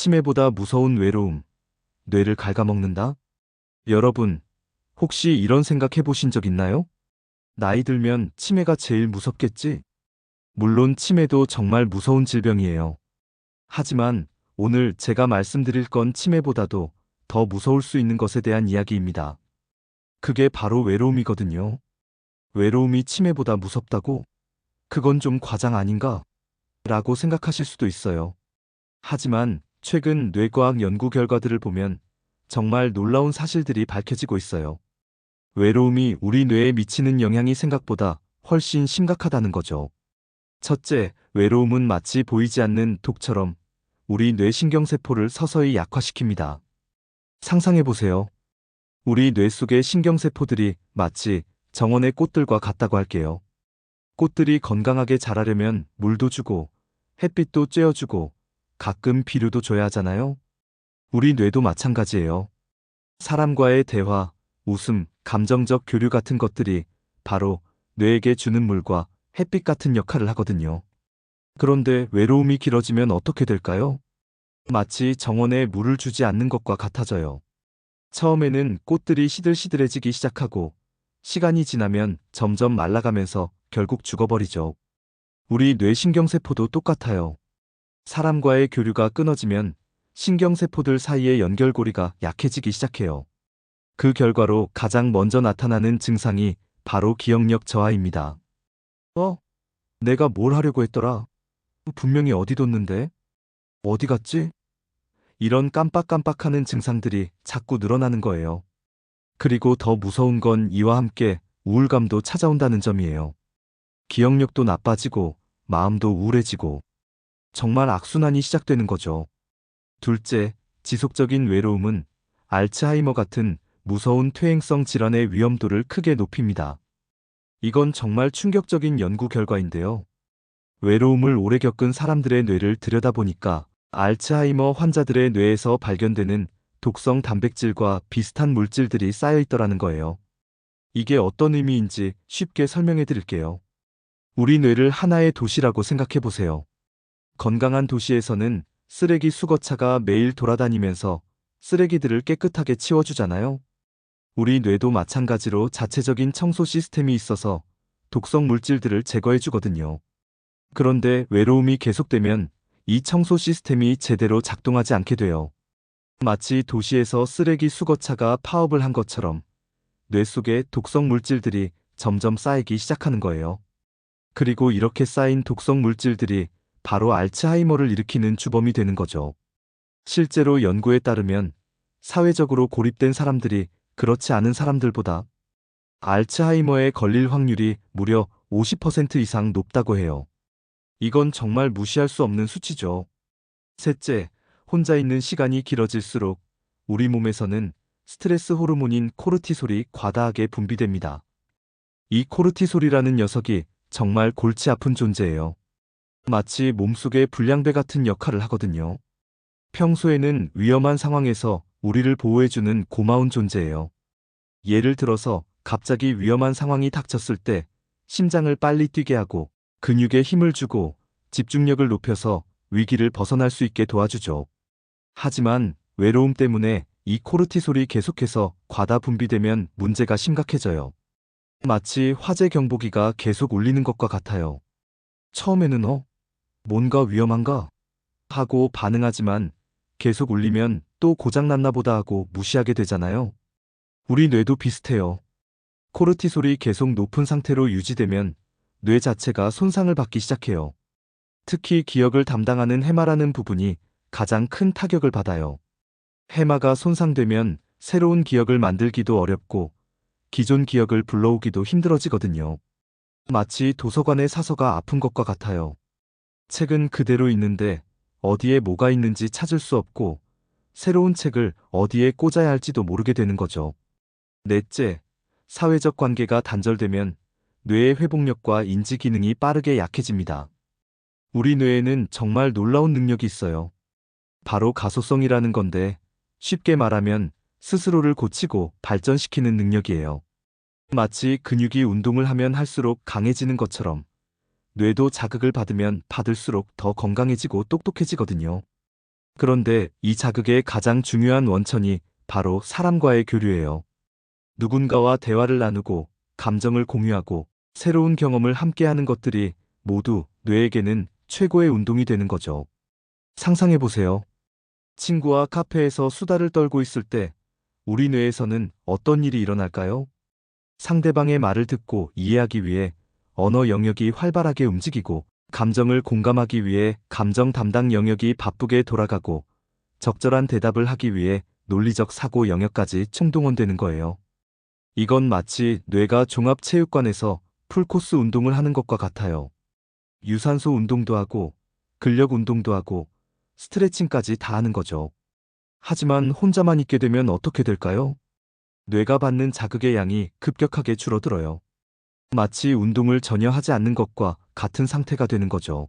치매보다 무서운 외로움, 뇌를 갉아먹는다? 여러분, 혹시 이런 생각 해보신 적 있나요? 나이 들면 치매가 제일 무섭겠지? 물론 치매도 정말 무서운 질병이에요. 하지만 오늘 제가 말씀드릴 건 치매보다도 더 무서울 수 있는 것에 대한 이야기입니다. 그게 바로 외로움이거든요. 외로움이 치매보다 무섭다고? 그건 좀 과장 아닌가? 라고 생각하실 수도 있어요. 하지만 최근 뇌과학 연구 결과들을 보면 정말 놀라운 사실들이 밝혀지고 있어요. 외로움이 우리 뇌에 미치는 영향이 생각보다 훨씬 심각하다는 거죠. 첫째, 외로움은 마치 보이지 않는 독처럼 우리 뇌 신경세포를 서서히 약화시킵니다. 상상해보세요. 우리 뇌 속의 신경세포들이 마치 정원의 꽃들과 같다고 할게요. 꽃들이 건강하게 자라려면 물도 주고 햇빛도 쬐어주고 가끔 비료도 줘야 하잖아요. 우리 뇌도 마찬가지예요. 사람과의 대화, 웃음, 감정적 교류 같은 것들이 바로 뇌에게 주는 물과 햇빛 같은 역할을 하거든요. 그런데 외로움이 길어지면 어떻게 될까요? 마치 정원에 물을 주지 않는 것과 같아져요. 처음에는 꽃들이 시들시들해지기 시작하고 시간이 지나면 점점 말라가면서 결국 죽어버리죠. 우리 뇌신경세포도 똑같아요. 사람과의 교류가 끊어지면 신경세포들 사이의 연결고리가 약해지기 시작해요. 그 결과로 가장 먼저 나타나는 증상이 바로 기억력 저하입니다. 내가 뭘 하려고 했더라? 분명히 어디 뒀는데? 어디 갔지? 이런 깜빡깜빡하는 증상들이 자꾸 늘어나는 거예요. 그리고 더 무서운 건 이와 함께 우울감도 찾아온다는 점이에요. 기억력도 나빠지고 마음도 우울해지고 정말 악순환이 시작되는 거죠. 둘째, 지속적인 외로움은 알츠하이머 같은 무서운 퇴행성 질환의 위험도를 크게 높입니다. 이건 정말 충격적인 연구 결과인데요. 외로움을 오래 겪은 사람들의 뇌를 들여다보니까 알츠하이머 환자들의 뇌에서 발견되는 독성 단백질과 비슷한 물질들이 쌓여 있더라는 거예요. 이게 어떤 의미인지 쉽게 설명해 드릴게요. 우리 뇌를 하나의 도시라고 생각해 보세요. 건강한 도시에서는 쓰레기 수거차가 매일 돌아다니면서 쓰레기들을 깨끗하게 치워주잖아요. 우리 뇌도 마찬가지로 자체적인 청소 시스템이 있어서 독성 물질들을 제거해 주거든요. 그런데 외로움이 계속되면 이 청소 시스템이 제대로 작동하지 않게 돼요. 마치 도시에서 쓰레기 수거차가 파업을 한 것처럼 뇌 속에 독성 물질들이 점점 쌓이기 시작하는 거예요. 그리고 이렇게 쌓인 독성 물질들이 바로 알츠하이머를 일으키는 주범이 되는 거죠. 실제로 연구에 따르면 사회적으로 고립된 사람들이 그렇지 않은 사람들보다 알츠하이머에 걸릴 확률이 무려 50% 이상 높다고 해요. 이건 정말 무시할 수 없는 수치죠. 셋째, 혼자 있는 시간이 길어질수록 우리 몸에서는 스트레스 호르몬인 코르티솔이 과다하게 분비됩니다. 이 코르티솔이라는 녀석이 정말 골치 아픈 존재예요. 마치 몸속의 불량배 같은 역할을 하거든요. 평소에는 위험한 상황에서 우리를 보호해주는 고마운 존재예요. 예를 들어서 갑자기 위험한 상황이 닥쳤을 때 심장을 빨리 뛰게 하고 근육에 힘을 주고 집중력을 높여서 위기를 벗어날 수 있게 도와주죠. 하지만 외로움 때문에 이 코르티솔이 계속해서 과다 분비되면 문제가 심각해져요. 마치 화재 경보기가 계속 울리는 것과 같아요. 처음에는 뭔가 위험한가? 하고 반응하지만 계속 울리면 또 고장났나 보다 하고 무시하게 되잖아요. 우리 뇌도 비슷해요. 코르티솔이 계속 높은 상태로 유지되면 뇌 자체가 손상을 받기 시작해요. 특히 기억을 담당하는 해마라는 부분이 가장 큰 타격을 받아요. 해마가 손상되면 새로운 기억을 만들기도 어렵고 기존 기억을 불러오기도 힘들어지거든요. 마치 도서관의 사서가 아픈 것과 같아요. 책은 그대로 있는데 어디에 뭐가 있는지 찾을 수 없고 새로운 책을 어디에 꽂아야 할지도 모르게 되는 거죠. 넷째, 사회적 관계가 단절되면 뇌의 회복력과 인지 기능이 빠르게 약해집니다. 우리 뇌에는 정말 놀라운 능력이 있어요. 바로 가소성이라는 건데 쉽게 말하면 스스로를 고치고 발전시키는 능력이에요. 마치 근육이 운동을 하면 할수록 강해지는 것처럼 뇌도 자극을 받으면 받을수록 더 건강해지고 똑똑해지거든요. 그런데 이 자극의 가장 중요한 원천이 바로 사람과의 교류예요. 누군가와 대화를 나누고 감정을 공유하고 새로운 경험을 함께하는 것들이 모두 뇌에게는 최고의 운동이 되는 거죠. 상상해보세요. 친구와 카페에서 수다를 떨고 있을 때 우리 뇌에서는 어떤 일이 일어날까요? 상대방의 말을 듣고 이해하기 위해 언어 영역이 활발하게 움직이고, 감정을 공감하기 위해 감정 담당 영역이 바쁘게 돌아가고, 적절한 대답을 하기 위해 논리적 사고 영역까지 총동원되는 거예요. 이건 마치 뇌가 종합체육관에서 풀코스 운동을 하는 것과 같아요. 유산소 운동도 하고, 근력 운동도 하고, 스트레칭까지 다 하는 거죠. 하지만 혼자만 있게 되면 어떻게 될까요? 뇌가 받는 자극의 양이 급격하게 줄어들어요. 마치 운동을 전혀 하지 않는 것과 같은 상태가 되는 거죠.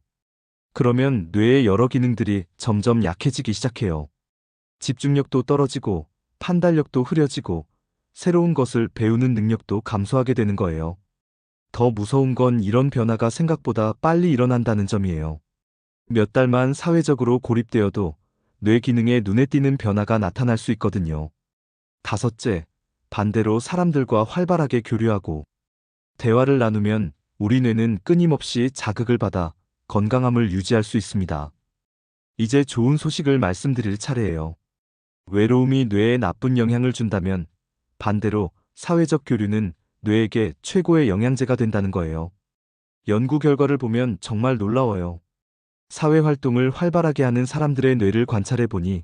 그러면 뇌의 여러 기능들이 점점 약해지기 시작해요. 집중력도 떨어지고, 판단력도 흐려지고, 새로운 것을 배우는 능력도 감소하게 되는 거예요. 더 무서운 건 이런 변화가 생각보다 빨리 일어난다는 점이에요. 몇 달만 사회적으로 고립되어도 뇌 기능에 눈에 띄는 변화가 나타날 수 있거든요. 다섯째, 반대로 사람들과 활발하게 교류하고 대화를 나누면 우리 뇌는 끊임없이 자극을 받아 건강함을 유지할 수 있습니다. 이제 좋은 소식을 말씀드릴 차례예요. 외로움이 뇌에 나쁜 영향을 준다면 반대로 사회적 교류는 뇌에게 최고의 영양제가 된다는 거예요. 연구 결과를 보면 정말 놀라워요. 사회 활동을 활발하게 하는 사람들의 뇌를 관찰해 보니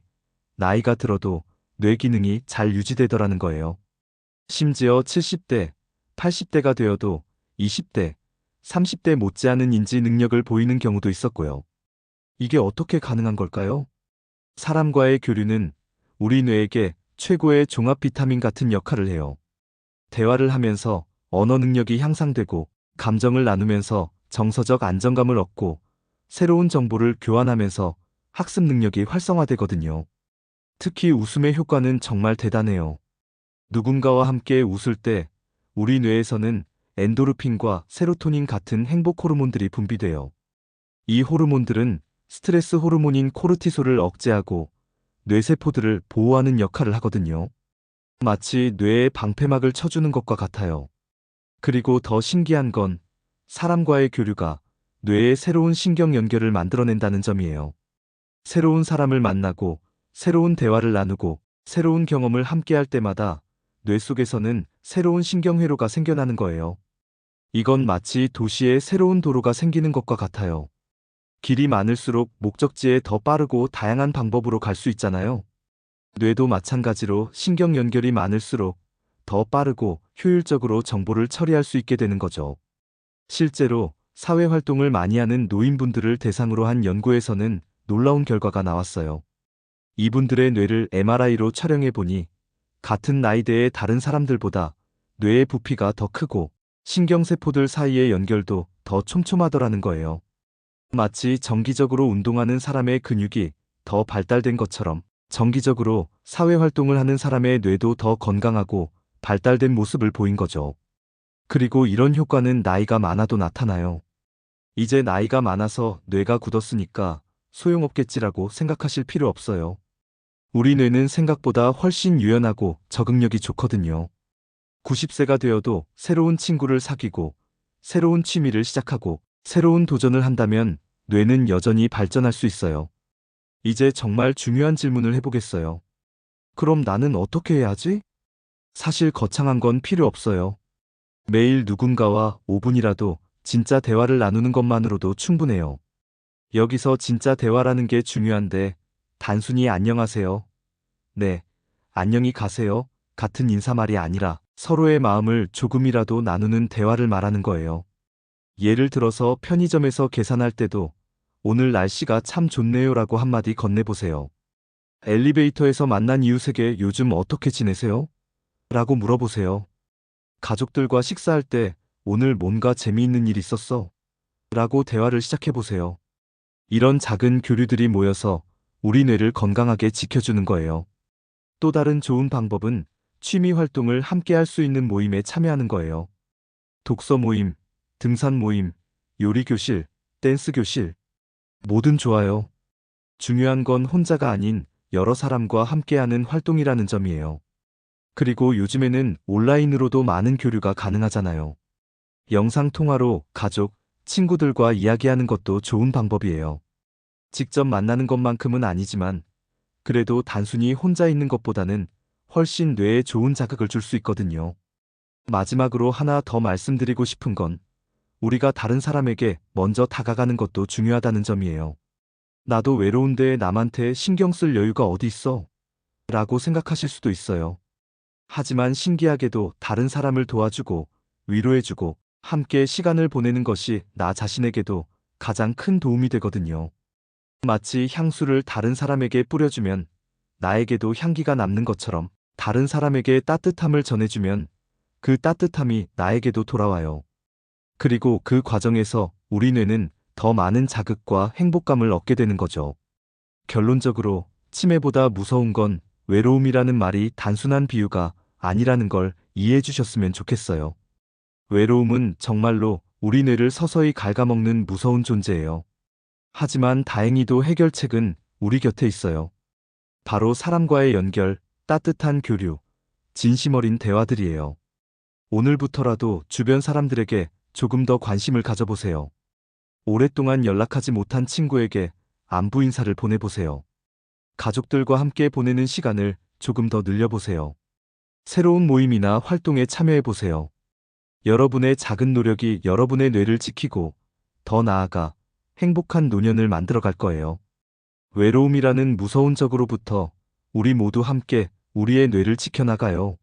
나이가 들어도 뇌 기능이 잘 유지되더라는 거예요. 심지어 70대, 80대가 되어도 20대, 30대 못지않은 인지 능력을 보이는 경우도 있었고요. 이게 어떻게 가능한 걸까요? 사람과의 교류는 우리 뇌에게 최고의 종합 비타민 같은 역할을 해요. 대화를 하면서 언어 능력이 향상되고, 감정을 나누면서 정서적 안정감을 얻고, 새로운 정보를 교환하면서 학습 능력이 활성화되거든요. 특히 웃음의 효과는 정말 대단해요. 누군가와 함께 웃을 때 우리 뇌에서는 엔도르핀과 세로토닌 같은 행복 호르몬들이 분비돼요. 이 호르몬들은 스트레스 호르몬인 코르티솔을 억제하고 뇌세포들을 보호하는 역할을 하거든요. 마치 뇌에 방패막을 쳐주는 것과 같아요. 그리고 더 신기한 건 사람과의 교류가 뇌에 새로운 신경 연결을 만들어낸다는 점이에요. 새로운 사람을 만나고 새로운 대화를 나누고 새로운 경험을 함께할 때마다 뇌 속에서는 새로운 신경회로가 생겨나는 거예요. 이건 마치 도시에 새로운 도로가 생기는 것과 같아요. 길이 많을수록 목적지에 더 빠르고 다양한 방법으로 갈 수 있잖아요. 뇌도 마찬가지로 신경 연결이 많을수록 더 빠르고 효율적으로 정보를 처리할 수 있게 되는 거죠. 실제로 사회 활동을 많이 하는 노인분들을 대상으로 한 연구에서는 놀라운 결과가 나왔어요. 이분들의 뇌를 MRI로 촬영해 보니 같은 나이대의 다른 사람들보다 뇌의 부피가 더 크고 신경세포들 사이의 연결도 더 촘촘하더라는 거예요. 마치 정기적으로 운동하는 사람의 근육이 더 발달된 것처럼 정기적으로 사회활동을 하는 사람의 뇌도 더 건강하고 발달된 모습을 보인 거죠. 그리고 이런 효과는 나이가 많아도 나타나요. 이제 나이가 많아서 뇌가 굳었으니까 소용없겠지라고 생각하실 필요 없어요. 우리 뇌는 생각보다 훨씬 유연하고 적응력이 좋거든요. 90세가 되어도 새로운 친구를 사귀고 새로운 취미를 시작하고 새로운 도전을 한다면 뇌는 여전히 발전할 수 있어요. 이제 정말 중요한 질문을 해보겠어요. 그럼 나는 어떻게 해야 하지? 사실 거창한 건 필요 없어요. 매일 누군가와 5분이라도 진짜 대화를 나누는 것만으로도 충분해요. 여기서 진짜 대화라는 게 중요한데 단순히 안녕하세요. 네, 안녕히 가세요. 같은 인사말이 아니라 서로의 마음을 조금이라도 나누는 대화를 말하는 거예요. 예를 들어서 편의점에서 계산할 때도 오늘 날씨가 참 좋네요라고 한마디 건네보세요. 엘리베이터에서 만난 이웃에게 요즘 어떻게 지내세요? 라고 물어보세요. 가족들과 식사할 때 오늘 뭔가 재미있는 일 있었어? 라고 대화를 시작해보세요. 이런 작은 교류들이 모여서 우리 뇌를 건강하게 지켜주는 거예요. 또 다른 좋은 방법은 취미 활동을 함께 할 수 있는 모임에 참여하는 거예요. 독서 모임, 등산 모임, 요리 교실, 댄스 교실, 뭐든 좋아요. 중요한 건 혼자가 아닌 여러 사람과 함께하는 활동이라는 점이에요. 그리고 요즘에는 온라인으로도 많은 교류가 가능하잖아요. 영상통화로 가족, 친구들과 이야기하는 것도 좋은 방법이에요. 직접 만나는 것만큼은 아니지만 그래도 단순히 혼자 있는 것보다는 훨씬 뇌에 좋은 자극을 줄 수 있거든요. 마지막으로 하나 더 말씀드리고 싶은 건 우리가 다른 사람에게 먼저 다가가는 것도 중요하다는 점이에요. 나도 외로운데 남한테 신경 쓸 여유가 어디 있어? 라고 생각하실 수도 있어요. 하지만 신기하게도 다른 사람을 도와주고 위로해주고 함께 시간을 보내는 것이 나 자신에게도 가장 큰 도움이 되거든요. 마치 향수를 다른 사람에게 뿌려주면 나에게도 향기가 남는 것처럼 다른 사람에게 따뜻함을 전해주면 그 따뜻함이 나에게도 돌아와요. 그리고 그 과정에서 우리 뇌는 더 많은 자극과 행복감을 얻게 되는 거죠. 결론적으로 치매보다 무서운 건 외로움이라는 말이 단순한 비유가 아니라는 걸 이해해 주셨으면 좋겠어요. 외로움은 정말로 우리 뇌를 서서히 갉아먹는 무서운 존재예요. 하지만 다행히도 해결책은 우리 곁에 있어요. 바로 사람과의 연결, 따뜻한 교류, 진심 어린 대화들이에요. 오늘부터라도 주변 사람들에게 조금 더 관심을 가져보세요. 오랫동안 연락하지 못한 친구에게 안부 인사를 보내보세요. 가족들과 함께 보내는 시간을 조금 더 늘려보세요. 새로운 모임이나 활동에 참여해보세요. 여러분의 작은 노력이 여러분의 뇌를 지키고 더 나아가 행복한 노년을 만들어갈 거예요. 외로움이라는 무서운 적으로부터 우리 모두 함께 우리의 뇌를 지켜나가요.